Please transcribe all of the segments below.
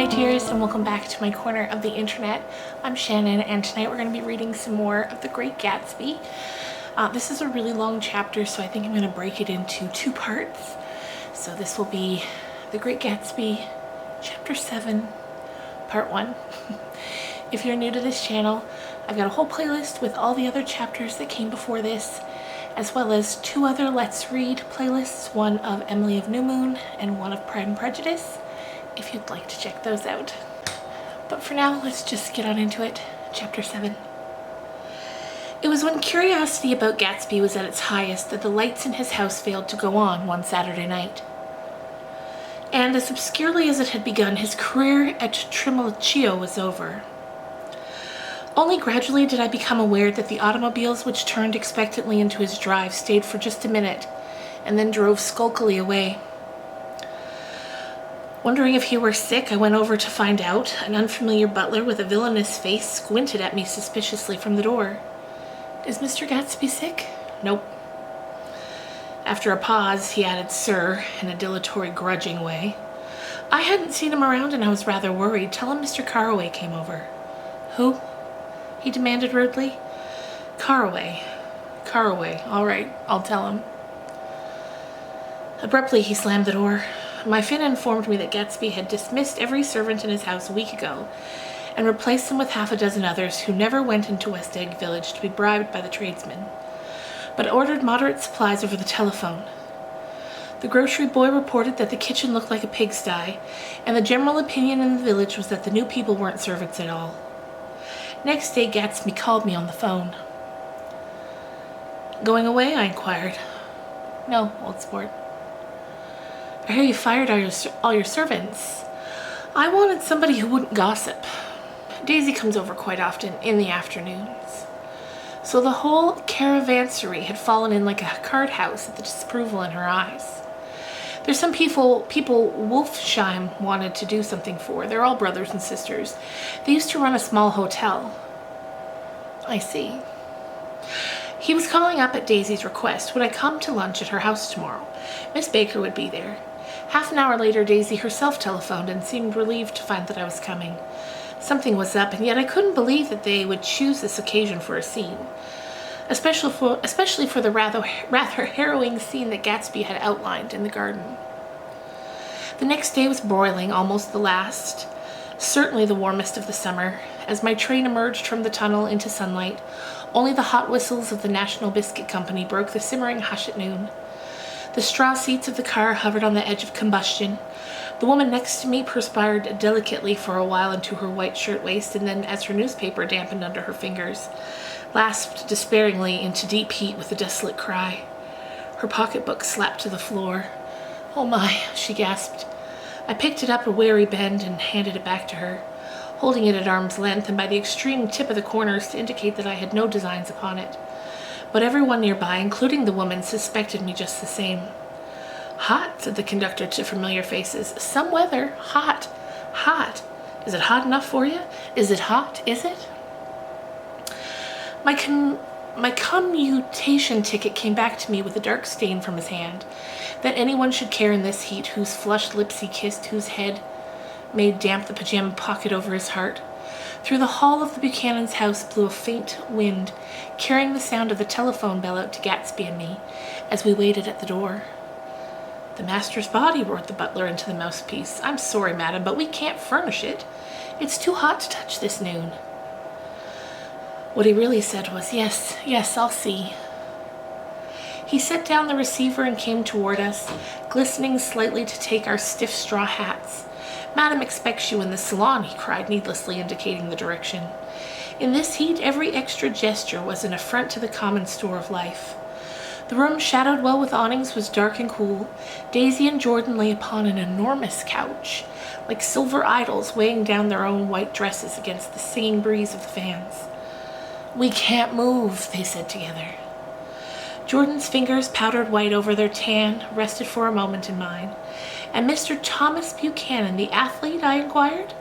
my dears, and welcome back to my corner of the internet. I'm Shannon, and tonight we're going to be reading some more of The Great Gatsby. This is a really long chapter, so I think I'm going to break it into two parts. So this will be The Great Gatsby, Chapter 7, Part 1. If you're new to this channel, I've got a whole playlist with all the other chapters that came before this, as well as two other Let's Read playlists, one of Emily of New Moon and one of Pride and Prejudice, if you'd like to check those out. But for now, let's just get on into it. Chapter 7. It was when curiosity about Gatsby was at its highest that the lights in his house failed to go on one Saturday night. And as obscurely as it had begun, his career at Trimalchio was over. Only gradually did I become aware that the automobiles which turned expectantly into his drive stayed for just a minute and then drove skulkily away. Wondering if he were sick, I went over to find out. An unfamiliar butler with a villainous face squinted at me suspiciously from the door. "Is Mr. Gatsby sick?" "Nope." After a pause, he added "sir" in a dilatory, grudging way. I hadn't seen him around and I was rather worried. "Tell him Mr. Carraway came over." "Who?" he demanded rudely. "Carraway. Carraway. All right, I'll tell him." Abruptly, he slammed the door. My Finn informed me that Gatsby had dismissed every servant in his house a week ago and replaced them with half a dozen others who never went into West Egg Village to be bribed by the tradesmen, but ordered moderate supplies over the telephone. The grocery boy reported that the kitchen looked like a pigsty, and the general opinion in the village was that the new people weren't servants at all. Next day, Gatsby called me on the phone. "Going away?" I inquired. "No, old sport." "I hear you fired all your servants." "I wanted somebody who wouldn't gossip. Daisy comes over quite often in the afternoons." So the whole caravansary had fallen in like a card house at the disapproval in her eyes. There's some people Wolfsheim wanted to do something for. They're all brothers and sisters. They used to run a small hotel. "I see." He was calling up at Daisy's request. Would I come to lunch at her house tomorrow? Miss Baker would be there. Half an hour later, Daisy herself telephoned and seemed relieved to find that I was coming. Something was up, and yet I couldn't believe that they would choose this occasion for a scene, especially for the rather harrowing scene that Gatsby had outlined in the garden. The next day was broiling, almost the last, certainly the warmest of the summer. As my train emerged from the tunnel into sunlight, only the hot whistles of the National Biscuit Company broke the simmering hush at noon. The straw seats of the car hovered on the edge of combustion. The woman next to me perspired delicately for a while into her white shirtwaist, and then, as her newspaper dampened under her fingers, lapsed despairingly into deep heat with a desolate cry. Her pocketbook slapped to the floor. "Oh my," she gasped. I picked it up a wary bend and handed it back to her, holding it at arm's length and by the extreme tip of the corners to indicate that I had no designs upon it. But everyone nearby, including the woman, suspected me just the same. "Hot," said the conductor to familiar faces. "Some weather. Hot. Hot. Is it hot enough for you? Is it hot? Is it?" My commutation ticket came back to me with a dark stain from his hand. That anyone should care in this heat, whose flushed lips he kissed, whose head made damp the pajama pocket over his heart. Through the hall of the Buchanan's house blew a faint wind, carrying the sound of the telephone bell out to Gatsby and me, as we waited at the door. "The master's body," roared the butler into the mouthpiece. "I'm sorry, madam, but we can't furnish it. It's too hot to touch this noon." What he really said was, "Yes, yes, I'll see." He set down the receiver and came toward us, glistening slightly to take our stiff straw hats. "Madam expects you in the salon," he cried, needlessly indicating the direction. In this heat, every extra gesture was an affront to the common store of life. The room, shadowed well with awnings, was dark and cool. Daisy and Jordan lay upon an enormous couch, like silver idols weighing down their own white dresses against the singing breeze of the fans. "We can't move," they said together. Jordan's fingers, powdered white over their tan, rested for a moment in mine. "And Mr. Thomas Buchanan, the athlete?" I inquired.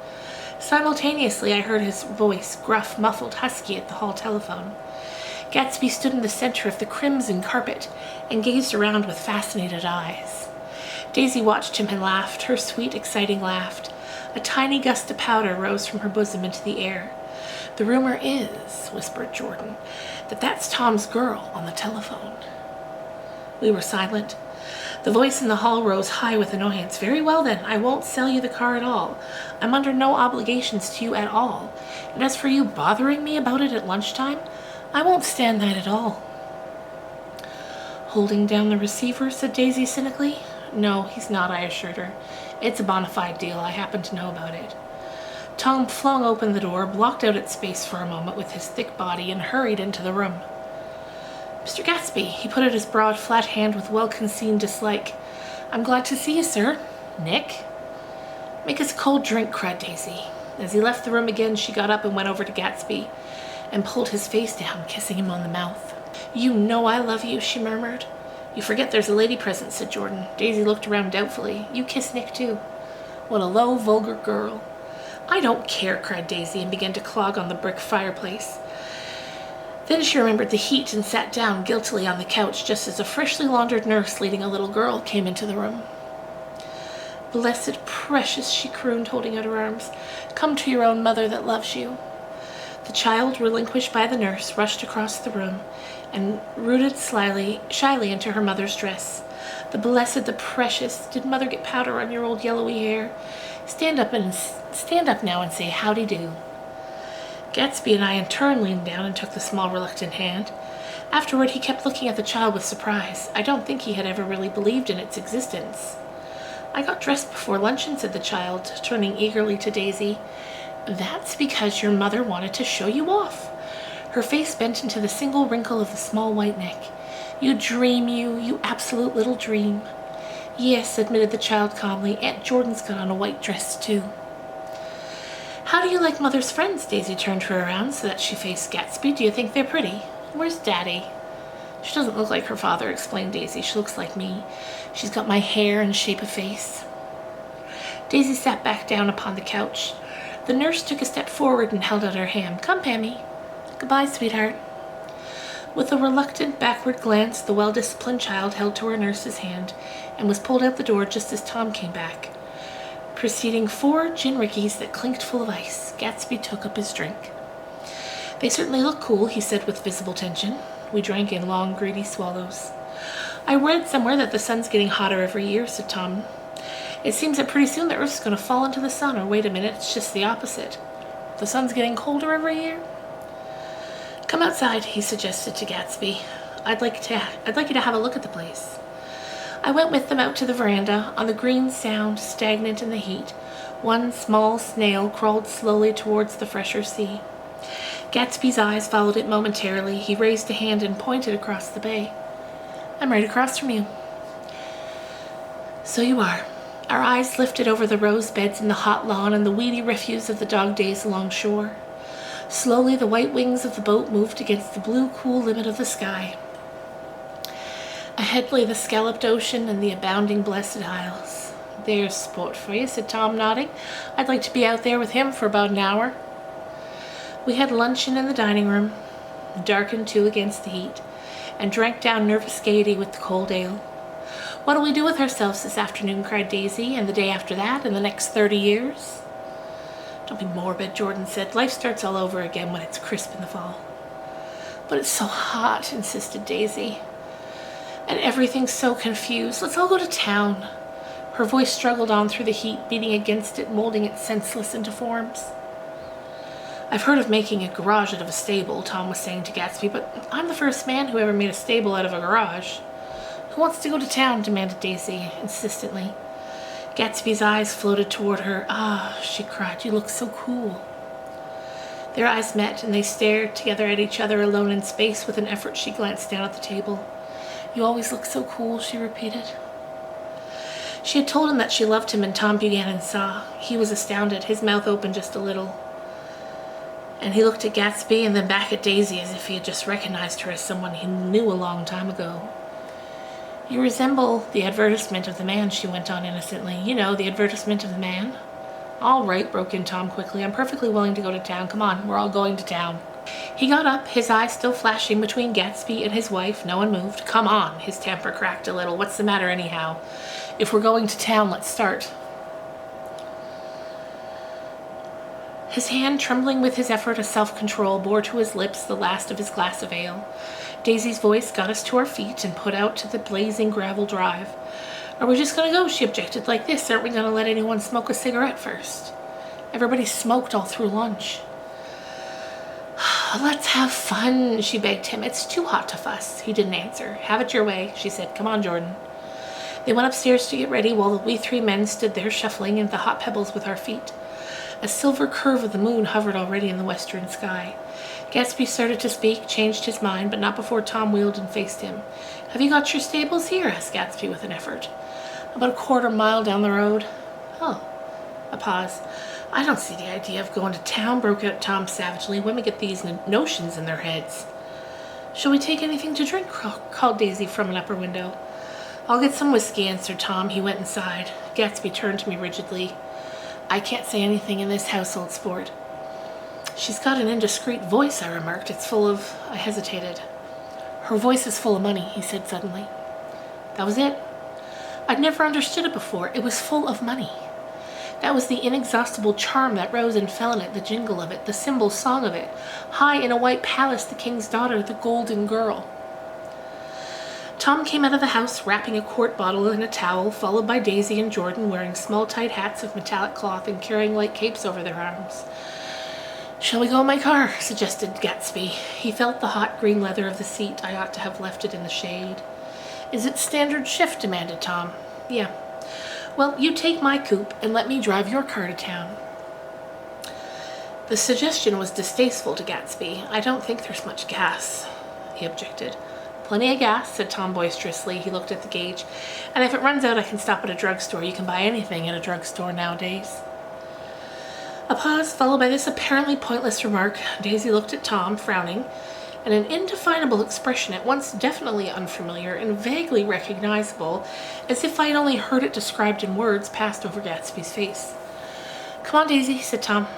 Simultaneously, I heard his voice, gruff, muffled, husky, at the hall telephone. Gatsby stood in the center of the crimson carpet and gazed around with fascinated eyes. Daisy watched him and laughed, her sweet, exciting laugh, A tiny gust of powder rose from her bosom into the air. "The rumor is," whispered Jordan, "that that's Tom's girl on the telephone." We were silent. The voice in the hall rose high with annoyance. "Very well then, I won't sell you the car at all. I'm under no obligations to you at all. And as for you bothering me about it at lunchtime, I won't stand that at all." "Holding down the receiver?" said Daisy cynically. "No, he's not," I assured her. "It's a bona fide deal. I happen to know about it." Tom flung open the door, blocked out its space for a moment with his thick body, and hurried into the room. "Mr. Gatsby," he put out his broad, flat hand with well-concealed dislike. "I'm glad to see you, sir. Nick?" "Make us a cold drink," cried Daisy. As he left the room again, she got up and went over to Gatsby and pulled his face down, kissing him on the mouth. "You know I love you," she murmured. "You forget there's a lady present," said Jordan. Daisy looked around doubtfully. "You kiss Nick, too." "What a low, vulgar girl." "I don't care," cried Daisy, and began to clog on the brick fireplace. Then she remembered the heat and sat down guiltily on the couch just as a freshly laundered nurse leading a little girl came into the room. "Blessed precious," she crooned, holding out her arms. "Come to your own mother that loves you." The child, relinquished by the nurse, rushed across the room and rooted shyly into her mother's dress. "The blessed, the precious, did mother get powder on your old yellowy hair? Stand up now and say howdy do." Gatsby and I in turn leaned down and took the small reluctant hand. Afterward he kept looking at the child with surprise. I don't think he had ever really believed in its existence. "I got dressed before luncheon," said the child, turning eagerly to Daisy. "That's because your mother wanted to show you off." Her face bent into the single wrinkle of the small white neck. "You dream, you absolute little dream." "Yes," admitted the child calmly. "Aunt Jordan's got on a white dress, too." "How do you like Mother's friends?" Daisy turned her around so that she faced Gatsby. "Do you think they're pretty? Where's Daddy?" "She doesn't look like her father," explained Daisy. "She looks like me. She's got my hair and shape of face." Daisy sat back down upon the couch. The nurse took a step forward and held out her hand. "Come, Pammy." "Goodbye, sweetheart." With a reluctant backward glance, the well-disciplined child held to her nurse's hand and was pulled out the door just as Tom came back, preceding 4 gin rickeys that clinked full of ice. Gatsby took up his drink. "They certainly look cool," he said with visible tension. We drank in long, greedy swallows. "I read somewhere that the sun's getting hotter every year," said Tom. "It seems that pretty soon the Earth's going to fall into the sun, or wait a minute, it's just the opposite. The sun's getting colder every year." "Come outside," he suggested to Gatsby. I'd like you to have a look at the place." I went with them out to the veranda. On the green sound, stagnant in the heat, one small snail crawled slowly towards the fresher sea. Gatsby's eyes followed it momentarily. He raised a hand and pointed across the bay. "I'm right across from you." "So you are." Our eyes lifted over the rose beds in the hot lawn and the weedy refuse of the dog days along shore. Slowly the white wings of the boat moved against the blue, cool limit of the sky. Ahead lay the scalloped ocean and the abounding blessed isles. "There's sport for you," said Tom, nodding. "I'd like to be out there with him for about an hour." We had luncheon in the dining room, darkened too against the heat, and drank down nervous gaiety with the cold ale. "What'll we do with ourselves this afternoon?" cried Daisy, "and the day after that, and the next 30 years? "Don't be morbid," Jordan said. "Life starts all over again when it's crisp in the fall." "But it's so hot," insisted Daisy. "And everything's so confused. Let's all go to town." Her voice struggled on through the heat, beating against it, molding it senseless into forms. "I've heard of making a garage out of a stable," Tom was saying to Gatsby, "but I'm the first man who ever made a stable out of a garage." "Who wants to go to town?" demanded Daisy insistently. Gatsby's eyes floated toward her. "Ah," she cried, "you look so cool." Their eyes met, and they stared together at each other alone in space. With an effort, she glanced down at the table. "You always look so cool," she repeated. She had told him that she loved him, and Tom Buchanan saw. He was astounded, his mouth opened just a little. And he looked at Gatsby and then back at Daisy as if he had just recognized her as someone he knew a long time ago. "You resemble the advertisement of the man," she went on innocently. "You know, the advertisement of the man." "All right," broke in Tom quickly. "I'm perfectly willing to go to town. Come on, we're all going to town." He got up, his eyes still flashing between Gatsby and his wife. No one moved. "Come on," his temper cracked a little. "What's the matter anyhow? If we're going to town, let's start." His hand, trembling with his effort of self-control, bore to his lips the last of his glass of ale. Daisy's voice got us to our feet and put out to the blazing gravel drive. Are we just going to go? She objected. Like this, aren't we going to let anyone smoke a cigarette first? Everybody smoked all through lunch. Let's have fun, she begged him. It's too hot to fuss. He didn't answer. Have it your way, she said. Come on, Jordan. They went upstairs to get ready while we three men stood there shuffling into the hot pebbles with our feet. A silver curve of the moon hovered already in the western sky. Gatsby started to speak, changed his mind, but not before Tom wheeled and faced him. Have you got your stables here? Asked Gatsby with an effort. About a quarter-mile down the road. Oh. A pause. I don't see the idea of going to town, broke out Tom savagely. Women get these notions in their heads. Shall we take anything to drink? Called Daisy from an upper window. I'll get some whiskey, answered Tom. He went inside. Gatsby turned to me rigidly. I can't say anything in this household sport. She's got an indiscreet voice, I remarked. It's full of... I hesitated. Her voice is full of money, he said suddenly. That was it. I'd never understood it before. It was full of money. That was the inexhaustible charm that rose and fell in it, the jingle of it, the cymbal song of it. High in a white palace, the king's daughter, the golden girl. Tom came out of the house, wrapping a quart bottle in a towel, followed by Daisy and Jordan, wearing small tight hats of metallic cloth and carrying light capes over their arms. Shall we go in my car? Suggested Gatsby. He felt the hot green leather of the seat. I ought to have left it in the shade. Is it standard shift? Demanded Tom. Yeah. Well, you take my coupe and let me drive your car to town. The suggestion was distasteful to Gatsby. I don't think there's much gas, he objected. Plenty of gas, said Tom boisterously. He looked at the gauge. And if it runs out, I can stop at a drugstore. You can buy anything at a drugstore nowadays. A pause, followed by this apparently pointless remark. Daisy looked at Tom, frowning, and an indefinable expression, at once definitely unfamiliar and vaguely recognizable, as if I had only heard it described in words, passed over Gatsby's face. Come on, Daisy, said Tom,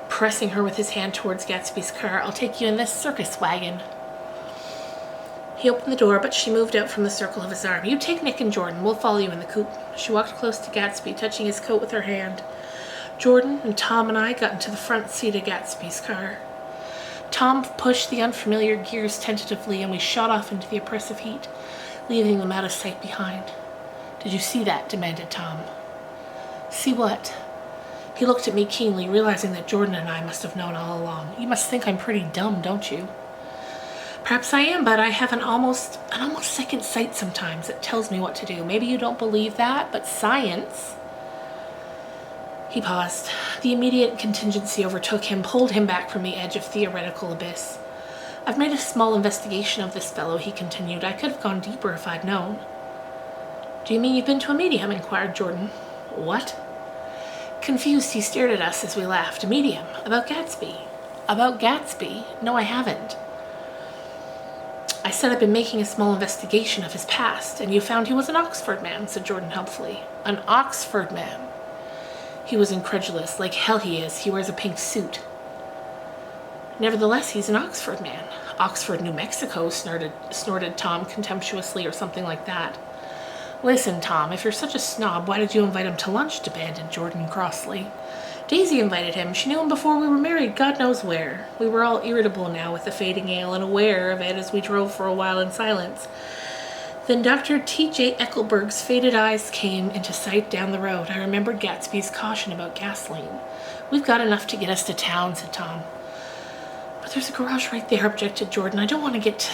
pressing her with his hand towards Gatsby's car. I'll take you in this circus wagon. He opened the door, but she moved out from the circle of his arm. You take Nick and Jordan. We'll follow you in the coupe. She walked close to Gatsby, touching his coat with her hand. Jordan and Tom and I got into the front seat of Gatsby's car. Tom pushed the unfamiliar gears tentatively, and we shot off into the oppressive heat, leaving them out of sight behind. Did you see that? Demanded Tom. See what? He looked at me keenly, realizing that Jordan and I must have known all along. You must think I'm pretty dumb, don't you? Perhaps I am, but I have an almost second sight sometimes that tells me what to do. Maybe you don't believe that, but science... He paused. The immediate contingency overtook him, pulled him back from the edge of theoretical abyss. I've made a small investigation of this fellow, he continued. I could have gone deeper if I'd known. Do you mean you've been to a medium? Inquired Jordan. What? Confused, he stared at us as we laughed. A medium? About Gatsby? About Gatsby? No, I haven't. I said I've been making a small investigation of his past, and you found he was an Oxford man, said Jordan helpfully. An Oxford man? He was incredulous. Like hell he is. He wears a pink suit. Nevertheless, he's an Oxford man. Oxford, New Mexico, snorted Tom contemptuously, or something like that. Listen, Tom, if you're such a snob, why did you invite him to lunch? Demanded Jordan crossly. Daisy invited him. She knew him before we were married, God knows where. We were all irritable now with the fading ale and aware of it as we drove for a while in silence. Then Dr. T.J. Eckelberg's faded eyes came into sight down the road. I remembered Gatsby's caution about gasoline. We've got enough to get us to town, said Tom. But there's a garage right there, objected Jordan. I don't want to get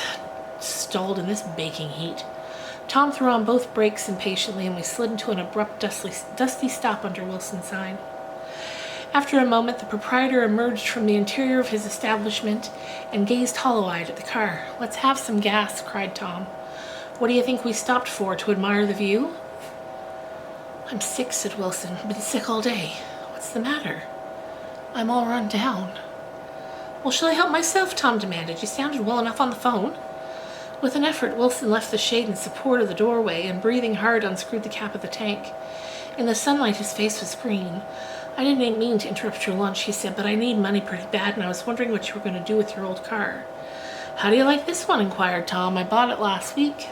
stalled in this baking heat. Tom threw on both brakes impatiently, and we slid into an abrupt, dusty stop under Wilson's sign. After a moment, the proprietor emerged from the interior of his establishment and gazed hollow-eyed at the car. Let's have some gas, cried Tom. What do you think we stopped for, to admire the view? I'm sick, said Wilson. Been sick all day. What's the matter? I'm all run down. Well, shall I help myself? Tom demanded. You sounded well enough on the phone. With an effort, Wilson left the shade in support of the doorway and, breathing hard, unscrewed the cap of the tank. In the sunlight, his face was green. I didn't mean to interrupt your lunch, he said, but I need money pretty bad, and I was wondering what you were going to do with your old car. How do you like this one? Inquired Tom. I bought it last week.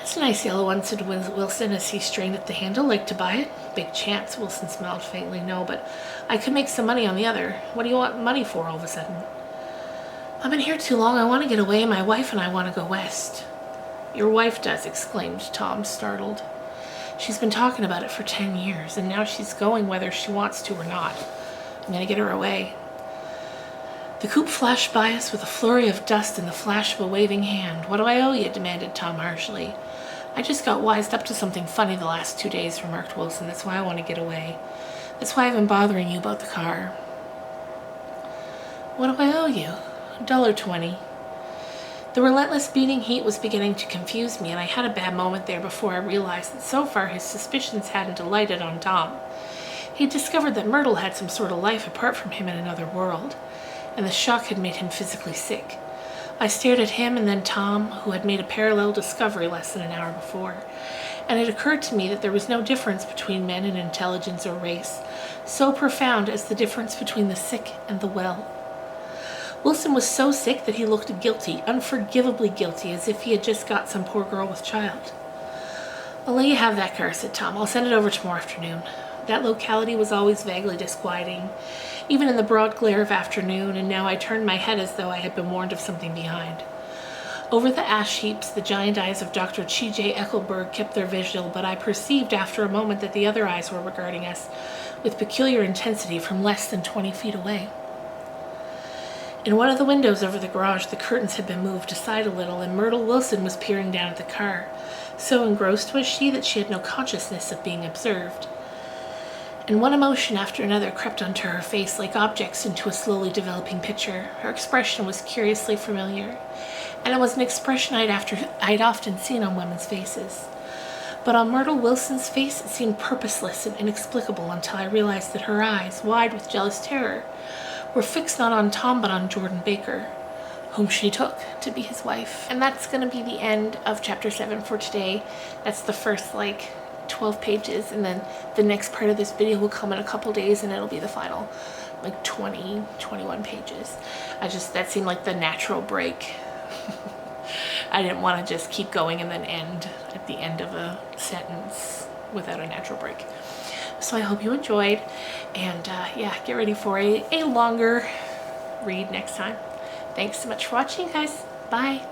It's a nice yellow one, said Wilson as he strained at the handle. Like to buy it? Big chance, Wilson smiled faintly. No, but I could make some money on the other. What do you want money for all of a sudden? I've been here too long. I want to get away. My wife and I want to go west. Your wife does, exclaimed Tom, startled. She's been talking about it for 10 years, and now she's going whether she wants to or not. I'm going to get her away. The coupe flashed by us with a flurry of dust and the flash of a waving hand. What do I owe you? Demanded Tom harshly. I just got wised up to something funny the last 2 days, remarked Wilson. That's why I want to get away. That's why I've been bothering you about the car. What do I owe you? $1.20. The relentless beating heat was beginning to confuse me, and I had a bad moment there before I realized that so far his suspicions hadn't alighted on Tom. He'd discovered that Myrtle had some sort of life apart from him in another world, and the shock had made him physically sick. I stared at him and then Tom, who had made a parallel discovery less than an hour before, and it occurred to me that there was no difference between men in intelligence or race, so profound as the difference between the sick and the well. Wilson was so sick that he looked guilty, unforgivably guilty, as if he had just got some poor girl with child. I'll let you have that car, said Tom. I'll send it over tomorrow afternoon. That locality was always vaguely disquieting, even in the broad glare of afternoon, and now I turned my head as though I had been warned of something behind. Over the ash heaps, the giant eyes of Dr. Chi.J. Eckelberg kept their vigil, but I perceived after a moment that the other eyes were regarding us with peculiar intensity from less than 20 feet away. In one of the windows over the garage, the curtains had been moved aside a little, and Myrtle Wilson was peering down at the car. So engrossed was she that she had no consciousness of being observed. And one emotion after another crept onto her face like objects into a slowly developing picture. Her expression was curiously familiar, and it was an expression I'd often seen on women's faces. But on Myrtle Wilson's face it seemed purposeless and inexplicable until I realized that her eyes, wide with jealous terror, were fixed not on Tom but on Jordan Baker, whom she took to be his wife. And that's going to be the end of chapter 7 for today. That's the first 12 pages, and then the next part of this video will come in a couple days and it'll be the final 21 pages. That seemed like the natural break. I didn't want to just keep going and then end at the end of a sentence without a natural break. So I hope you enjoyed, and yeah, get ready for a longer read next time. Thanks so much for watching, guys. Bye.